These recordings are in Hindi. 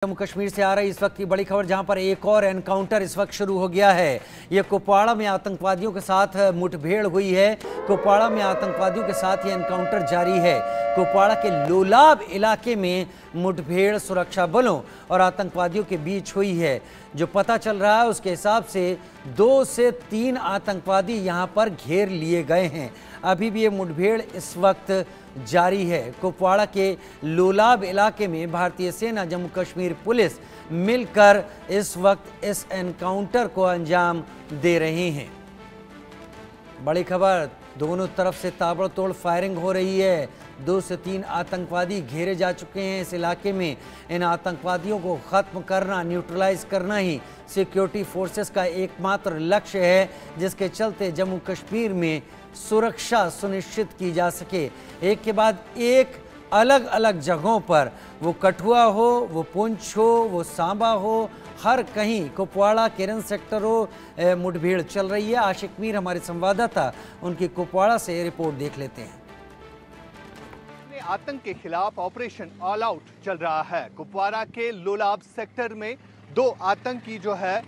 जम्मू कश्मीर से आ रही इस वक्त की बड़ी खबर, जहां पर एक और एनकाउंटर इस वक्त शुरू हो गया है। ये कुपवाड़ा में आतंकवादियों के साथ मुठभेड़ हुई है। कुपवाड़ा में आतंकवादियों के साथ ये एनकाउंटर जारी है। कुपवाड़ा के लोलाब इलाके में मुठभेड़ सुरक्षा बलों और आतंकवादियों के बीच हुई है। जो पता चल रहा है उसके हिसाब से 2 से 3 आतंकवादी यहां पर घेर लिए गए हैं। अभी भी ये मुठभेड़ इस वक्त जारी है। कुपवाड़ा के लोलाब इलाके में भारतीय सेना, जम्मू कश्मीर पुलिस मिलकर इस वक्त इस एनकाउंटर को अंजाम दे रहे हैं। बड़ी खबर, दोनों तरफ से ताबड़तोड़ फायरिंग हो रही है। 2 से 3 आतंकवादी घेरे जा चुके हैं इस इलाके में। इन आतंकवादियों को खत्म करना, न्यूट्रलाइज करना ही सिक्योरिटी फोर्सेस का एकमात्र लक्ष्य है, जिसके चलते जम्मू कश्मीर में सुरक्षा सुनिश्चित की जा सके। एक के बाद एक अलग अलग जगहों पर, वो कठुआ हो, वो पुंछ हो, वो सांबा हो, हर कहीं कुपवाड़ा केरन सेक्टर हो, मुठभेड़ चल रही है। आशिक मीर हमारे संवाददाता, उनकी कुपवाड़ा से रिपोर्ट देख लेते हैं। आतंक के खिलाफ ऑपरेशन ऑल आउट चल रहा है। कुपवाड़ा के लोलाब सेक्टर में 2 आतंकी जो है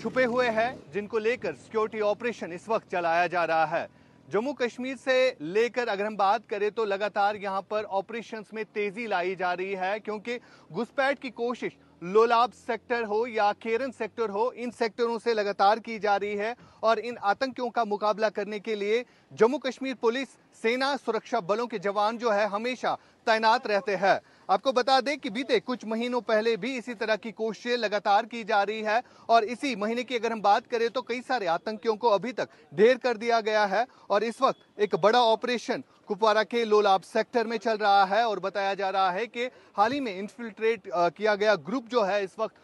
छुपे हुए हैं, जिनको लेकर सिक्योरिटी ऑपरेशन इस वक्त चलाया जा रहा है। जम्मू कश्मीर से लेकर अगर हम बात करें तो लगातार यहां पर ऑपरेशंस में तेजी लाई जा रही है, क्योंकि घुसपैठ की कोशिश लोलाब सेक्टर हो या केरन सेक्टर हो, इन सेक्टरों से लगातार की जा रही है। और इन आतंकियों का मुकाबला करने के लिए जम्मू कश्मीर पुलिस, सेना, सुरक्षा बलों के जवान जो है हमेशा तैनात रहते हैं। आपको बता दें कि बीते कुछ महीनों पहले भी इसी तरह की कोशिशें लगातार की जा रही है, और इसी महीने की अगर हम बात करें तो कई सारे आतंकियों को अभी तक ढेर कर दिया गया है। और इस वक्त एक बड़ा ऑपरेशन कुपवाड़ा के लोलाब सेक्टर में चल रहा है, और बताया जा रहा है कि हाल ही में इन्फिल्ट्रेट किया गया ग्रुप जो है इस वक्त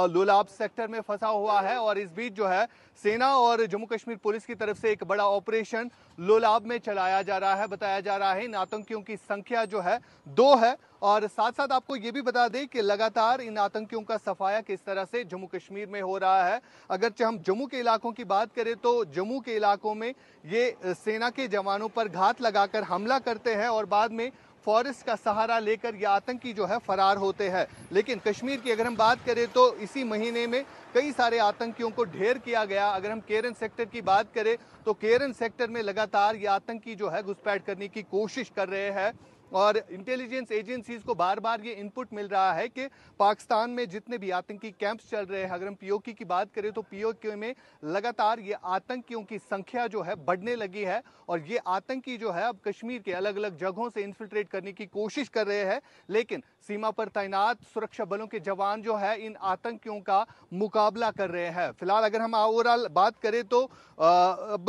लोलाब सेक्टर में फंसा हुआ है। और इस बीच जो है सेना और जम्मू कश्मीर पुलिस की तरफ से एक बड़ा ऑपरेशन लोलाब में चलाया जा रहा है। बताया जा रहा है इन आतंकियों की संख्या जो है 2 है। और साथ साथ आपको ये भी बता दें कि लगातार इन आतंकियों का सफाया किस तरह से जम्मू कश्मीर में हो रहा है। अगरचे हम जम्मू के इलाकों की बात करें तो जम्मू के इलाकों में ये सेना के जवानों पर घात लगाकर हमला करते हैं, और बाद में फॉरेस्ट का सहारा लेकर ये आतंकी जो है फरार होते हैं। लेकिन कश्मीर की अगर हम बात करें तो इसी महीने में कई सारे आतंकियों को ढेर किया गया। अगर हम केरन सेक्टर की बात करें तो केरन सेक्टर में लगातार ये आतंकी जो है घुसपैठ करने की कोशिश कर रहे हैं, और इंटेलिजेंस एजेंसीज को बार बार ये इनपुट मिल रहा है कि पाकिस्तान में जितने भी आतंकी कैंप्स चल रहे हैं, अगर हम पीओके की बात करें तो पीओके में लगातार ये आतंकियों की संख्या जो है बढ़ने लगी है। और ये आतंकी जो है अब कश्मीर के अलग अलग जगहों से इन्फिल्ट्रेट करने की कोशिश कर रहे हैं, लेकिन सीमा पर तैनात सुरक्षा बलों के जवान जो है इन आतंकियों का मुकाबला कर रहे हैं। फिलहाल अगर हम ओवरऑल बात करें तो अब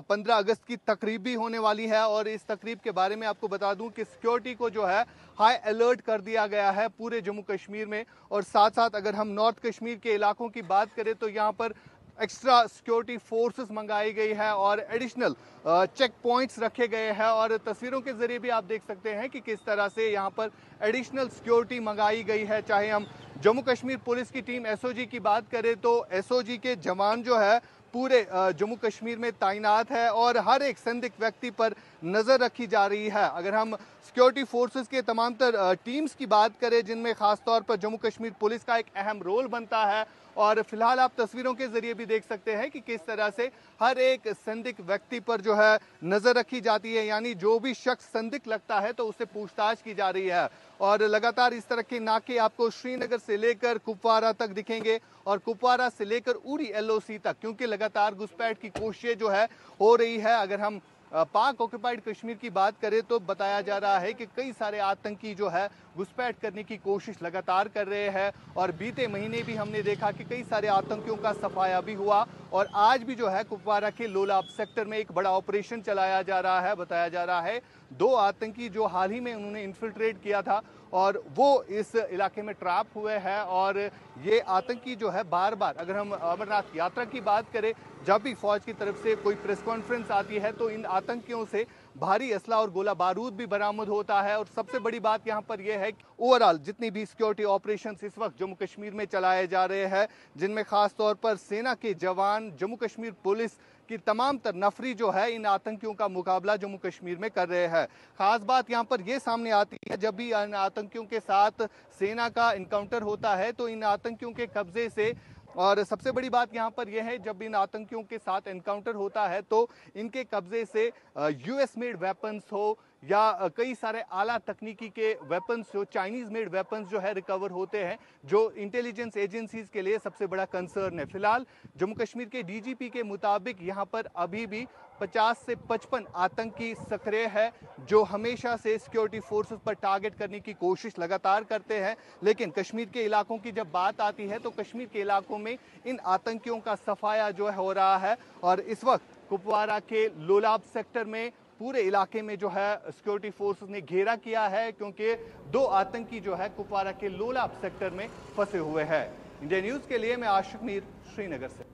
15 अगस्त की तकरीब भी होने वाली है, और इस तकरीब के बारे में आपको बता दूं कि सिक्योरिटी को जो है हाई अलर्ट कर दिया गया है पूरे जम्मू कश्मीर में। और साथ साथ अगर हम नॉर्थ कश्मीर के इलाकों की बात करें तो यहाँ पर एक्स्ट्रा सिक्योरिटी फोर्सेस मंगाई गई है और एडिशनल चेक पॉइंट्स रखे गए हैं। और तस्वीरों के जरिए भी आप देख सकते हैं कि किस तरह से यहाँ पर एडिशनल सिक्योरिटी मंगाई गई है। चाहे हम जम्मू कश्मीर पुलिस की टीम एसओजी की बात करें तो एसओजी के जवान जो है पूरे जम्मू कश्मीर में तैनात है, और हर एक संदिग्ध व्यक्ति पर नजर रखी जा रही है। अगर हम सिक्योरिटी फोर्सेस के तमाम टीम्स की बात करें, जिनमें खासतौर पर जम्मू कश्मीर पुलिस का एक अहम रोल बनता है, और फिलहाल आप तस्वीरों के जरिए भी देख सकते हैं कि किस तरह से हर एक संदिग्ध व्यक्ति पर जो है नजर रखी जाती है, यानी जो भी शख्स संदिग्ध लगता है तो उससे पूछताछ की जा रही है। और लगातार इस तरह के नाके आपको श्रीनगर से लेकर कुपवाड़ा तक दिखेंगे, और कुपवाड़ा से लेकर उरी एलओसी तक, क्योंकि लगातार घुसपैठ की कोशिशें जो है हो रही है। अगर हम पाक ऑक्युपाइड कश्मीर की बात करें तो बताया जा रहा है कि कई सारे आतंकी जो है घुसपैठ करने की कोशिश लगातार कर रहे हैं, और बीते महीने भी हमने देखा कि कई सारे आतंकियों का सफाया भी हुआ। और आज भी जो है कुपवाड़ा के लोलाब सेक्टर में एक बड़ा ऑपरेशन चलाया जा रहा है। बताया जा रहा है 2 आतंकी जो हाल ही में उन्होंने इन्फिल्ट्रेट किया था, और वो इस इलाके में ट्रैप हुए हैं। और ये आतंकी जो है बार बार, अगर हम अमरनाथ यात्रा की बात करें, जब भी फौज की तरफ से कोई प्रेस कॉन्फ्रेंस आती है तो इन आतंकियों से भारी असला और गोला बारूद भी बरामद होता है। और सबसे बड़ी बात यहाँ पर यह है कि ओवरऑल जितनी भी सिक्योरिटी ऑपरेशंस इस वक्त जम्मू कश्मीर में चलाए जा रहे हैं, जिनमें खास तौर पर सेना के जवान, जम्मू कश्मीर पुलिस कि तमाम तर नफरी जो है इन आतंकियों का मुकाबला जम्मू कश्मीर में कर रहे हैं। खास बात यहाँ पर यह सामने आती है, जब भी इन आतंकियों के साथ सेना का इनकाउंटर होता है तो इन आतंकियों के कब्जे से, और सबसे बड़ी बात यहाँ पर यह है, जब इन आतंकियों के साथ एनकाउंटर होता है तो इनके कब्जे से यूएस मेड वेपन्स हो या कई सारे आला तकनीकी के वेपन्स हो, चाइनीज मेड वेपन्स जो है रिकवर होते हैं, जो इंटेलिजेंस एजेंसीज के लिए सबसे बड़ा कंसर्न है। फिलहाल जम्मू कश्मीर के डीजीपी के मुताबिक यहाँ पर अभी भी 50 से 55 आतंकी सक्रिय है, जो हमेशा से सिक्योरिटी फोर्सेस पर टारगेट करने की कोशिश लगातार करते हैं। लेकिन कश्मीर के इलाकों की जब बात आती है तो कश्मीर के इलाकों में इन आतंकियों का सफाया जो है हो रहा है। और इस वक्त कुपवारा के लोलाब सेक्टर में पूरे इलाके में जो है सिक्योरिटी फोर्सेस ने घेरा किया है, क्योंकि 2 आतंकी जो है कुपवारा के लोलाब सेक्टर में फंसे हुए हैं। इंडिया न्यूज के लिए मैं आशिक मीर, श्रीनगर से।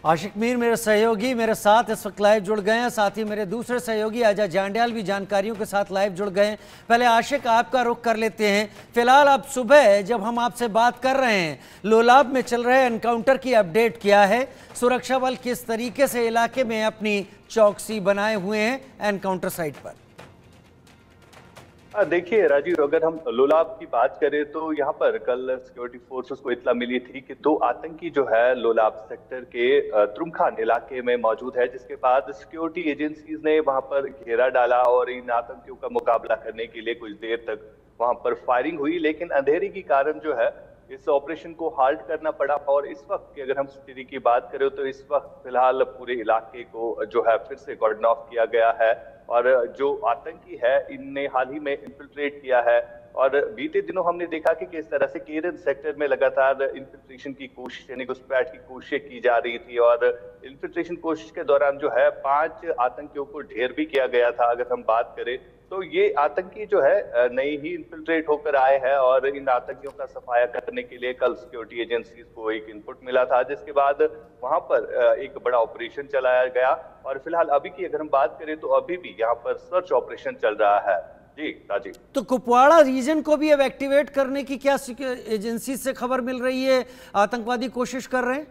आशिक मीर मेरे सहयोगी मेरे साथ इस वक्त लाइव जुड़ गए हैं, साथ ही मेरे दूसरे सहयोगी अजय जांडियाल भी जानकारियों के साथ लाइव जुड़ गए हैं। पहले आशिक आपका रुख कर लेते हैं। फिलहाल अब सुबह जब हम आपसे बात कर रहे हैं, लोलाब में चल रहे एनकाउंटर की अपडेट क्या है, सुरक्षा बल किस तरीके से इलाके में अपनी चौकसी बनाए हुए हैं एनकाउंटर साइट पर? देखिए राजीव, अगर हम लोलाब की बात करें तो यहाँ पर कल सिक्योरिटी फोर्सेस को इत्तला मिली थी कि 2 आतंकी जो है लोलाब सेक्टर के तुरुमखान इलाके में मौजूद है, जिसके बाद सिक्योरिटी एजेंसीज ने वहां पर घेरा डाला और इन आतंकियों का मुकाबला करने के लिए कुछ देर तक वहां पर फायरिंग हुई। लेकिन अंधेरे के कारण जो है इस ऑपरेशन को हाल्ट करना पड़ा। और इस वक्त की अगर हम स्थिति की बात करें तो इस वक्त फिलहाल पूरे इलाके को जो है फिर से कॉर्डन ऑफ किया गया है, और जो आतंकी है इनने हाल ही में इन्फिल्ट्रेट किया है। और बीते दिनों हमने देखा कि किस तरह से केरन सेक्टर में लगातार इन्फिल्ट्रेशन की कोशिश, यानी घुसपैठ की कोशिश की जा रही थी, और इन्फिल्ट्रेशन कोशिश के दौरान जो है 5 आतंकियों को ढेर भी किया गया था। अगर हम बात करें तो ये आतंकी जो है नई ही इन्फिल्ट्रेट होकर आए हैं, और इन आतंकियों का सफाया करने के लिए कल सिक्योरिटी एजेंसीज को एक इनपुट मिला था, जिसके बाद वहां पर एक बड़ा ऑपरेशन चलाया गया। और फिलहाल अभी की अगर हम बात करें तो अभी भी यहाँ पर सर्च ऑपरेशन चल रहा है। जी राजीव, तो कुपवाड़ा रीजन को भी अब एक्टिवेट करने की क्या एजेंसी से खबर मिल रही है? आतंकवादी कोशिश कर रहे हैं?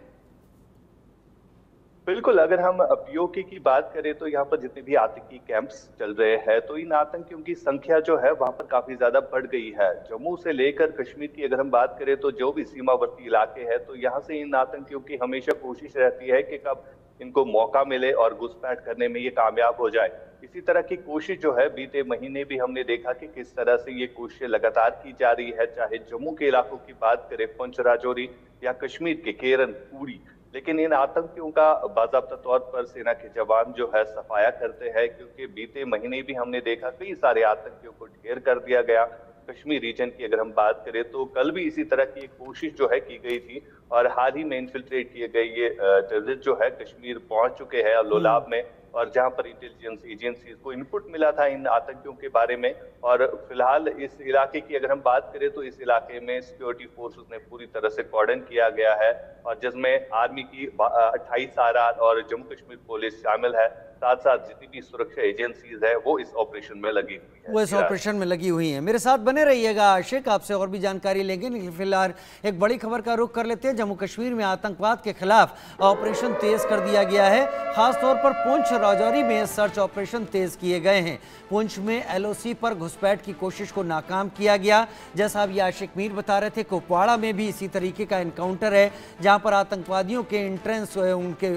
बिल्कुल, अगर हम पीओके की बात करें तो यहाँ पर जितने भी आतंकी कैंप्स चल रहे हैं तो इन आतंकियों की संख्या जो है वहां पर काफी ज्यादा बढ़ गई है। जम्मू से लेकर कश्मीर की अगर हम बात करें तो जो भी सीमावर्ती इलाके हैं तो यहाँ से इन आतंकियों की हमेशा कोशिश रहती है कि कब इनको मौका मिले और घुसपैठ करने में ये कामयाब हो जाए। इसी तरह की कोशिश जो है बीते महीने भी हमने देखा कि किस तरह से ये कोशिशें लगातार की जा रही है, चाहे जम्मू के इलाकों की बात करें, पुंछ राजौरी, या कश्मीर के केरन, उड़ी। लेकिन इन आतंकियों का बाकायदा तौर पर सेना के जवान जो है सफाया करते हैं, क्योंकि बीते महीने भी हमने देखा कई सारे आतंकियों को ढेर कर दिया गया। कश्मीर रीजन की अगर हम बात करें तो कल भी इसी तरह की एक कोशिश जो है की गई थी, और हाल ही में इन्फिल्ट्रेट किए गए ये टेररिस्ट जो है कश्मीर पहुंच चुके हैं लोलाब में, और जहां पर इंटेलिजेंस एजेंसीज को इनपुट मिला था इन आतंकियों के बारे में। और फिलहाल इस इलाके की अगर हम बात करें तो इस इलाके में सिक्योरिटी फोर्सेस ने पूरी तरह से कॉर्डन किया गया है, और जिसमें आर्मी की 28 आरआर और जम्मू कश्मीर पुलिस शामिल है। साथ साथ जितनी भी सुरक्षा एजेंसीज है वो इस ऑपरेशन में लगी हुई है। वो इस ऑपरेशन में लगी हुई हैं। मेरे साथ बने रहिएगा आशिक, आपसे और भी जानकारी लेंगे, लेकिन फिलहाल एक बड़ी खबर का रुख कर लेते हैं। जम्मू कश्मीर में आतंकवाद के खिलाफ ऑपरेशन तेज कर दिया गया है। खासतौर पर पुंछ राजौरी में सर्च ऑपरेशन तेज किए गए हैं। पुंछ में एलओसी पर घुसपैठ की कोशिश को नाकाम किया गया। जैसा अब आशिक मीर बता रहे थे, कुपवाड़ा में भी इसी तरीके का एनकाउंटर है, जहां पर आतंकवादियों के एंट्रेंस उनके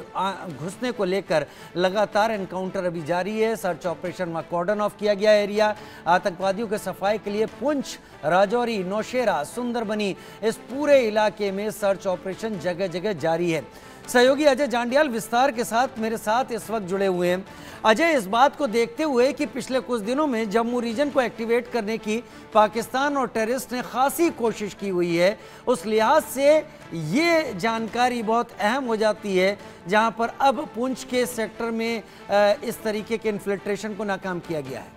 घुसने को लेकर लगातार एनकाउंटर अभी जारी है। सर्च ऑपरेशन में कॉर्डन ऑफ किया गया एरिया। आतंकवादियों के सफाई के लिए पुंछ, राजौरी, नौशेरा, सुंदरबनी, इस पूरे इलाके में सर्च ऑपरेशन जगह जगह जारी है। सहयोगी अजय जांडियाल विस्तार के साथ मेरे साथ इस वक्त जुड़े हुए हैं। अजय, इस बात को देखते हुए कि पिछले कुछ दिनों में जम्मू रीजन को एक्टिवेट करने की पाकिस्तान और टेररिस्ट ने खासी कोशिश की हुई है, उस लिहाज से ये जानकारी बहुत अहम हो जाती है जहां पर अब पुंछ के सेक्टर में इस तरीके के इन्फिल्ट्रेशन को नाकाम किया गया है।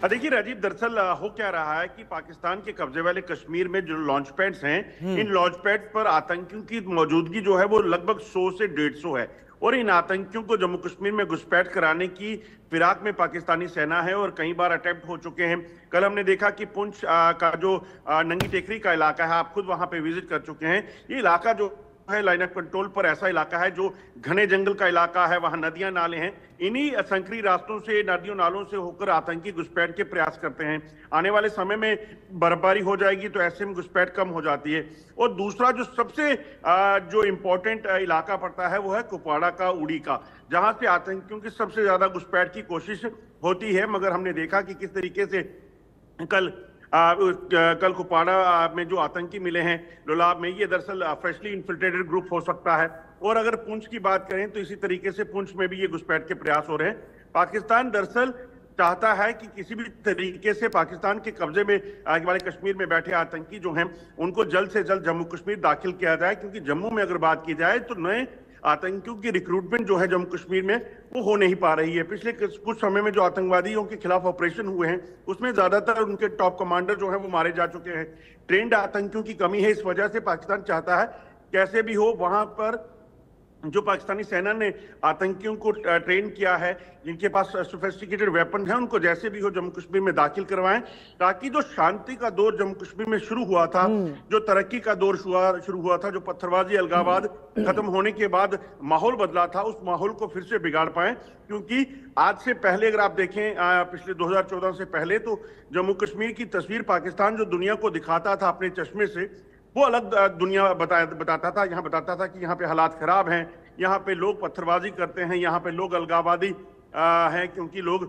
देखिए राजीव, दरअसल हो क्या रहा है कि पाकिस्तान के कब्जे वाले कश्मीर में जो लॉन्च पैड्स हैं, इन लॉन्च पैड्स पर आतंकियों की मौजूदगी जो है वो लगभग 100 से 150 है। और इन आतंकियों को जम्मू कश्मीर में घुसपैठ कराने की फिराक में पाकिस्तानी सेना है और कई बार अटेम्प्ट हो चुके हैं। कल हमने देखा कि पुंछ का जो नंगी टेकरी का इलाका है, आप खुद वहां पे विजिट कर चुके हैं। ये इलाका जो है लाइन ऑफ कंट्रोल पर ऐसा इलाका है जो घने जंगल का इलाका है, वहां नदियां नाले हैं। इन्हीं संकरी रास्तों से, नदियों नालों से होकर आतंकी घुसपैठ के प्रयास करते हैं। आने वाले समय में बर्फबारी हो जाएगी तो ऐसे में घुसपैठ कम हो जाती है। और दूसरा जो सबसे जो इंपॉर्टेंट इलाका पड़ता है वो है कुपवाड़ा का, उड़ी का, जहां से आतंकियों की सबसे ज्यादा घुसपैठ की कोशिश होती है। मगर हमने देखा कि किस तरीके से कल कुपवाड़ा में जो आतंकी मिले हैं लोलाब में, ये दरअसल फ्रेशली इन्फिल्ट्रेटेड ग्रुप हो सकता है। और अगर पुंछ की बात करें तो इसी तरीके से पुंछ में भी ये घुसपैठ के प्रयास हो रहे हैं। पाकिस्तान दरअसल चाहता है कि किसी भी तरीके से पाकिस्तान के कब्जे में आने वाले कश्मीर में बैठे आतंकी जो हैं उनको जल्द से जल्द जम्मू कश्मीर दाखिल किया जाए, क्योंकि जम्मू में अगर बात की जाए तो नए आतंकियों की रिक्रूटमेंट जो है जम्मू कश्मीर में वो हो नहीं पा रही है। पिछले कुछ समय में जो आतंकवादियों के खिलाफ ऑपरेशन हुए हैं उसमें ज्यादातर उनके टॉप कमांडर जो है वो मारे जा चुके हैं। ट्रेंड आतंकियों की कमी है, इस वजह से पाकिस्तान चाहता है कैसे भी हो वहां पर जो पाकिस्तानी सेना ने आतंकियों को ट्रेन किया है, जिनके पास सोफिस्टिकेटेड वेपन है, उनको जैसे भी हो जम्मू कश्मीर में दाखिल करवाएं, ताकि जो शांति का दौर जम्मू कश्मीर में शुरू हुआ था, जो तरक्की का दौर शुरू हुआ था, जो पत्थरबाजी अलगाववाद खत्म होने के बाद माहौल बदला था, उस माहौल को फिर से बिगाड़ पाए। क्योंकि आज से पहले अगर आप देखें पिछले 2014 से पहले तो जम्मू कश्मीर की तस्वीर पाकिस्तान जो दुनिया को दिखाता था अपने चश्मे से, वो अलग दुनिया बताता था। यहाँ बताता था कि यहाँ पे हालात खराब हैं, यहाँ पे लोग पत्थरबाजी करते हैं, यहाँ पे लोग अलगाववादी हैं, क्योंकि लोग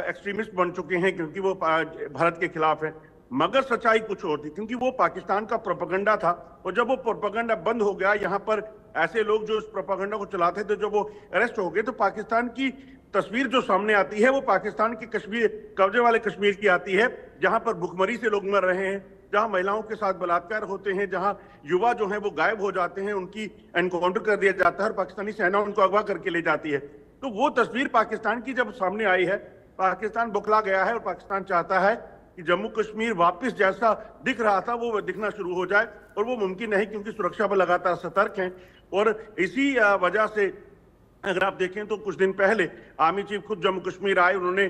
एक्सट्रीमिस्ट बन चुके हैं, क्योंकि वो भारत के खिलाफ है। मगर सच्चाई कुछ और थी, क्योंकि वो पाकिस्तान का प्रोपेगेंडा था। और जब वो प्रोपेगेंडा बंद हो गया, यहाँ पर ऐसे लोग जो उस प्रोपेगेंडा को चलाते थे, जब वो अरेस्ट हो गए, तो पाकिस्तान की तस्वीर जो सामने आती है वो पाकिस्तान के कश्मीर, कब्जे वाले कश्मीर की आती है, जहां पर भुखमरी से लोग मर रहे हैं, जहां महिलाओं के साथ बलात्कार होते हैं, जहां युवा जो है वो गायब हो जाते हैं, उनकी एनकाउंटर कर दिया जाता है और पाकिस्तानी सेना उनको अगवा करके ले जाती है। तो वो तस्वीर पाकिस्तान की जब सामने आई है, पाकिस्तान बौखला गया है और पाकिस्तान चाहता है कि जम्मू कश्मीर वापस जैसा दिख रहा था वो दिखना शुरू हो जाए। और वो मुमकिन नहीं, क्योंकि सुरक्षा बल लगातार सतर्क हैं। और इसी वजह से अगर आप देखें तो कुछ दिन पहले आर्मी चीफ खुद जम्मू कश्मीर आए, उन्होंने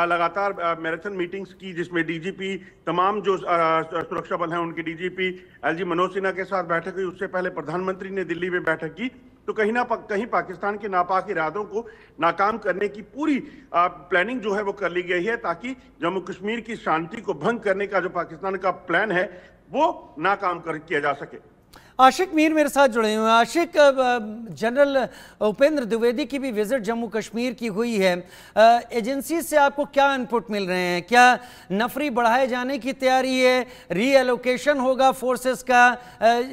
लगातार मैराथन मीटिंग्स की, जिसमें डीजीपी, तमाम जो सुरक्षा बल हैं उनके डीजीपी एलजी मनोज सिन्हा के साथ बैठक हुई। उससे पहले प्रधानमंत्री ने दिल्ली में बैठक की। तो कहीं ना कहीं पाकिस्तान के नापाक इरादों को नाकाम करने की पूरी प्लानिंग जो है वो कर ली गई है, ताकि जम्मू कश्मीर की शांति को भंग करने का जो पाकिस्तान का प्लान है वो नाकाम किया जा सके। आशिक मीर मेरे साथ जुड़े हुए हैं। आशिक, जनरल उपेंद्र द्विवेदी की भी विजिट जम्मू कश्मीर की हुई है। एजेंसी से आपको क्या इनपुट मिल रहे हैं? क्या नफरी बढ़ाए जाने की तैयारी है? रीएलोकेशन होगा फोर्सेस का,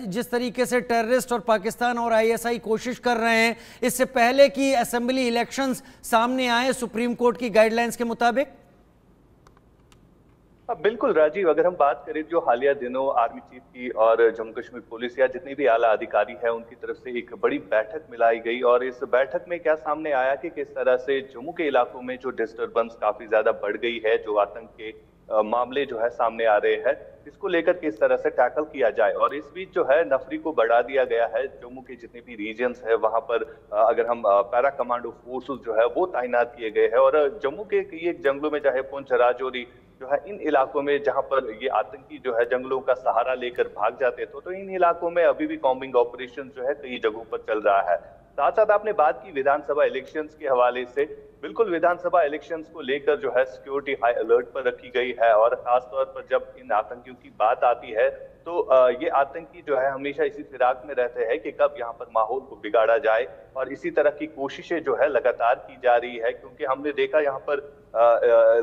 जिस तरीके से टेररिस्ट और पाकिस्तान और आईएसआई कोशिश कर रहे हैं, इससे पहले कि असेंबली इलेक्शंस सामने आए सुप्रीम कोर्ट की गाइडलाइंस के मुताबिक? बिल्कुल राजीव, अगर हम बात करें जो हालिया दिनों आर्मी चीफ की और जम्मू कश्मीर पुलिस या जितने भी आला अधिकारी हैं उनकी तरफ से एक बड़ी बैठक मिलाई गई, और इस बैठक में क्या सामने आया कि किस तरह से जम्मू के इलाकों में जो डिस्टर्बेंस काफी ज्यादा बढ़ गई है, जो आतंक के मामले जो है सामने आ रहे हैं, इसको लेकर किस तरह से टैकल किया जाए। और इस बीच जो है नफरी को बढ़ा दिया गया है। जम्मू के जितने भी रीजन्स है वहां पर अगर हम पैरा कमांडो फोर्सेस जो है वो तैनात किए गए हैं। और जम्मू के ये जंगलों में, चाहे पुंछ, राजौरी जो है, इन इलाकों में जहां पर ये आतंकी जो है जंगलों का सहारा लेकर भाग जाते थे, तो इन इलाकों में अभी भी कॉम्बिंग ऑपरेशन जो है कई जगहों पर चल रहा है। साथ साथ आपने बात की विधानसभा इलेक्शंस के हवाले से, बिल्कुल विधानसभा इलेक्शंस को लेकर जो है सिक्योरिटी हाई अलर्ट पर रखी गई है। और खासतौर पर जब इन आतंकियों की बात आती है तो ये आतंकी जो है हमेशा इसी फिराक में रहते हैं कि कब यहाँ पर माहौल को बिगाड़ा जाए, और इसी तरह की कोशिशें जो है लगातार की जा रही है। क्योंकि हमने देखा यहाँ पर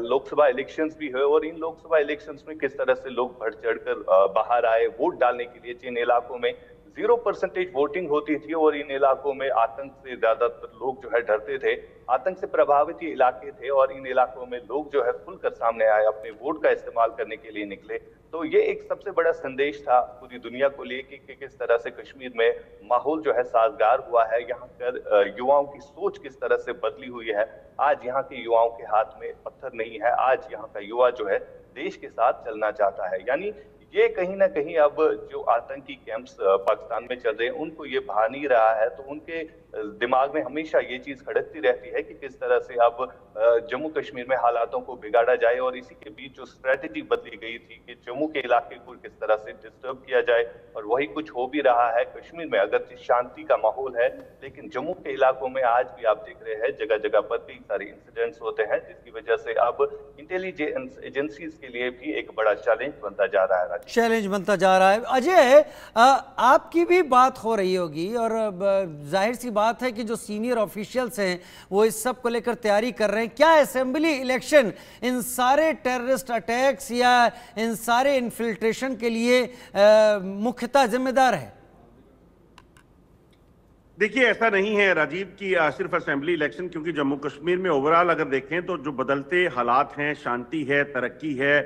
लोकसभा इलेक्शंस भी हुए, और इन लोकसभा इलेक्शंस में किस तरह से लोग बढ़ चढ़कर बाहर आए वोट डालने के लिए। जिन इलाकों में 0% वोटिंग होती थी और इन इलाकों में आतंक से ज्यादातर लोग जो है डरते थे, आतंक से प्रभावित ये इलाके थे, और इन इलाकों में लोग जो है खुलकर सामने आए, अपने वोट का इस्तेमाल करने के लिए निकले। तो ये एक सबसे बड़ा संदेश था पूरी दुनिया को लेके कि किस तरह से कश्मीर में माहौल जो है साजगार हुआ है। यहाँ पर युवाओं की सोच किस तरह से बदली हुई है। आज यहाँ के युवाओं के हाथ में पत्थर नहीं है, आज यहाँ का युवा जो है देश के साथ चलना चाहता है। यानी ये कहीं ना कहीं अब जो आतंकी कैंप्स पाकिस्तान में चल रहे हैं उनको ये भा नहीं रहा है, तो उनके दिमाग में हमेशा ये चीज खड़कती रहती है कि किस तरह से अब जम्मू कश्मीर में हालातों को बिगाड़ा जाए। और इसी के बीच जो स्ट्रेटेजी बदली गई थी कि जम्मू के इलाके को किस तरह से डिस्टर्ब किया जाए, और वही कुछ हो भी रहा है। कश्मीर में अगर शांति का माहौल है, लेकिन जम्मू के इलाकों में आज भी आप देख रहे हैं जगह जगह पर कई सारे इंसिडेंट्स होते हैं, जिसकी वजह से अब इंटेलिजेंस एजेंसीज के लिए भी एक बड़ा चैलेंज बनता जा रहा है। चैलेंज बनता जा रहा है। अजय, आपकी भी बात हो रही होगी और जाहिर सी बात है कि जो सीनियर ऑफिशियल्स हैं वो इस सब को लेकर तैयारी कर रहे हैं। क्या असेंबली इलेक्शन इन सारे टेररिस्ट अटैक्स या इन सारे इन्फिल्ट्रेशन के लिए मुख्यतः जिम्मेदार है? देखिए, ऐसा नहीं है राजीव की सिर्फ असेंबली इलेक्शन, क्योंकि जम्मू कश्मीर में ओवरऑल अगर देखें तो जो बदलते हालात हैं, शांति है, तरक्की है,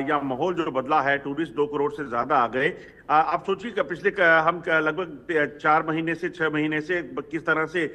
या माहौल जो बदला है, टूरिस्ट 2 करोड़ से ज्यादा आ गए। आप सोचिए कि पिछले हम लगभग 4 महीने से 6 महीने से किस तरह से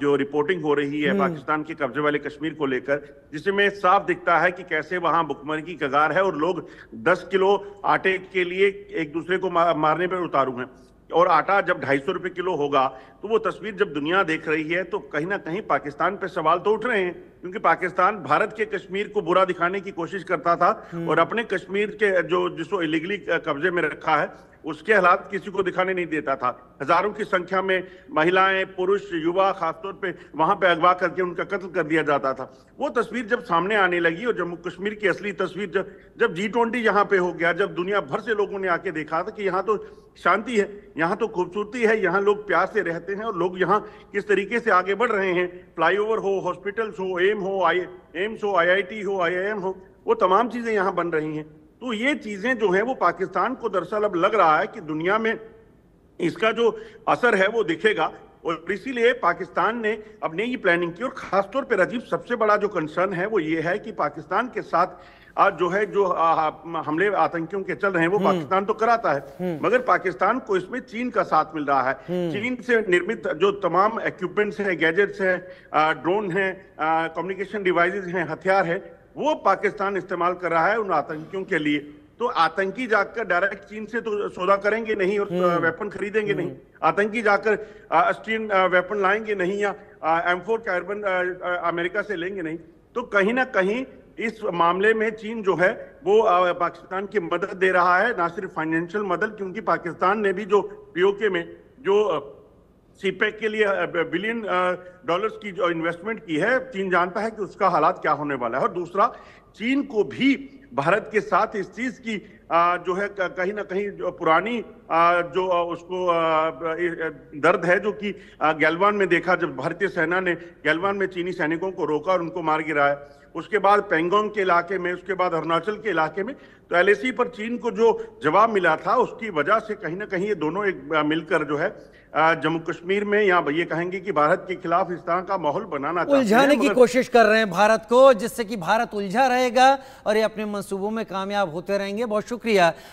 जो रिपोर्टिंग हो रही है पाकिस्तान के कब्जे वाले कश्मीर को लेकर, जिसमें साफ दिखता है कि कैसे वहां भुखमरी की कगार है और लोग 10 किलो आटे के लिए एक दूसरे को मारने पर उतारू हैं। और आटा जब 250 रुपए किलो होगा तो वो तस्वीर जब दुनिया देख रही है तो कहीं ना कहीं पाकिस्तान पे सवाल तो उठ रहे हैं, क्योंकि पाकिस्तान भारत के कश्मीर को बुरा दिखाने की कोशिश करता था और अपने कश्मीर के जिसको इलीगली कब्जे में रखा है उसके हालात किसी को दिखाने नहीं देता था। हजारों की संख्या में महिलाएं, पुरुष, युवा खासतौर पे वहां पे अगवा करके उनका कत्ल कर दिया जाता था। वो तस्वीर जब सामने आने लगी और जम्मू कश्मीर की असली तस्वीर जब G20 यहाँ पे हो गया, जब दुनिया भर से लोगों ने आके देखा था कि यहाँ तो शांति है, यहाँ तो खूबसूरती है, यहाँ लोग प्यार से रहते हैं और लोग यहाँ किस तरीके से आगे बढ़ रहे हैं, फ्लाईओवर हो, हॉस्पिटल्स हो, एम्स हो, IIT हो, IIM हो, वो तमाम चीजें यहाँ बन रही हैं। तो ये चीजें जो है वो पाकिस्तान को दरअसल अब लग रहा है कि दुनिया में इसका जो असर है वो दिखेगा, और इसीलिए पाकिस्तान ने अब नई प्लानिंग की। और खासतौर पे राजीव, सबसे बड़ा जो कंसर्न है वो ये है कि पाकिस्तान के साथ आज जो है जो हमले आतंकियों के चल रहे हैं वो पाकिस्तान तो कराता है, मगर पाकिस्तान को इसमें चीन का साथ मिल रहा है। चीन से निर्मित जो तमाम इक्विपमेंट्स हैं, गैजेट्स हैं, ड्रोन हैं, कम्युनिकेशन डिवाइसेस हैं, हथियार है, वो पाकिस्तान इस्तेमाल कर रहा है उन आतंकियों के लिए। तो आतंकी जाकर डायरेक्ट चीन से तो सौदा करेंगे नहीं और वेपन खरीदेंगे नहीं, आतंकी जाकर अस्टीन वेपन लाएंगे नहीं या M4 कार्बन अमेरिका से लेंगे नहीं। तो कहीं ना कहीं इस मामले में चीन जो है वो पाकिस्तान की मदद दे रहा है, ना सिर्फ फाइनेंशियल मदद, क्योंकि पाकिस्तान ने भी जो POK में जो CPEC के लिए $बिलियन की जो इन्वेस्टमेंट की है, चीन जानता है कि उसका हालात क्या होने वाला है। और दूसरा, चीन को भी भारत के साथ इस चीज की जो है कहीं ना कहीं जो पुरानी जो उसको दर्द है, जो कि गैलवान में देखा, जब भारतीय सेना ने गैलवान में चीनी सैनिकों को रोका और उनको मार गिराया, उसके बाद पेंगोंग के इलाके में, उसके बाद अरुणाचल के इलाके में, तो LAC पर चीन को जो जवाब मिला था उसकी वजह से कहीं ना कहीं ये दोनों एक मिलकर जो है जम्मू कश्मीर में, या ये कहेंगे कि भारत के खिलाफ इस तरह का माहौल बनाना चाहते हैं, उलझाने की कोशिश कर रहे हैं भारत को, जिससे कि भारत उलझा रहेगा और ये अपने मंसूबों में कामयाब होते रहेंगे। बहुत शुक्रिया